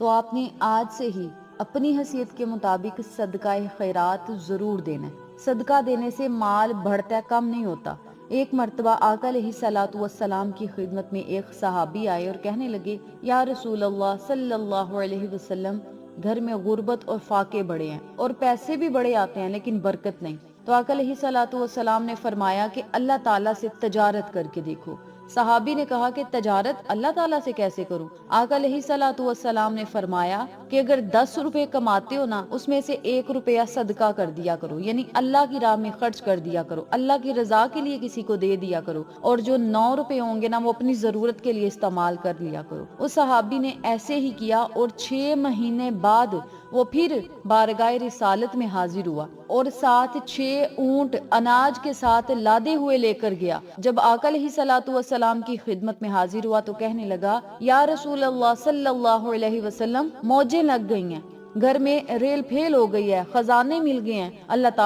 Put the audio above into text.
تو آپ نے آج سے ہی اپنی حیثیت کے مطابق صدقہ خیرات ضرور دینا ہے۔ صدقہ دینے سے مال بڑھتا ہے، کم نہیں ہوتا۔ ایک مرتبہ آقا علیہ الصلوۃ والسلام کی خدمت میں ایک صحابی آئے اور کہنے لگے، یا رسول اللہ صلی اللہ علیہ وسلم، گھر میں غربت اور فاقے بڑے ہیں اور پیسے بھی بڑے آتے ہیں لیکن برکت نہیں۔ تو آقا علیہ الصلوۃ والسلام نے فرمایا کہ اللہ تعالیٰ سے تجارت کر کے دیکھو۔ صحابی نے کہا کہ تجارت اللہ تعالیٰ سے کیسے کروں؟ آقا علیہ الصلوۃ والسلام نے فرمایا کہ اگر 10 روپے کماتے ہو نا، اس میں سے 1 روپیہ صدقہ کر دیا کرو، یعنی اللہ کی راہ میں خرچ کر دیا کرو، اللہ کی رضا کے لیے کسی کو دے دیا کرو، اور جو 9 روپے ہوں گے نا وہ اپنی ضرورت کے لیے استعمال کر لیا کرو۔ اس صحابی نے ایسے ہی کیا اور 6 مہینے بعد وہ پھر بارگاہ رسالت میں حاضر ہوا اور ساتھ 6 اونٹ اناج کے ساتھ لادے ہوئے لے کر گیا۔ جب آقا علیہ الصلوۃ والسلام کی خدمت میں حاضر ہوا تو کہنے لگا، یا رسول اللہ صلی اللہ علیہ وسلم، موجیں لگ گئی ہیں، گھر میں ریل پھیل ہو گئی ہے، خزانے مل گئے ہیں، اللہ تعالیٰ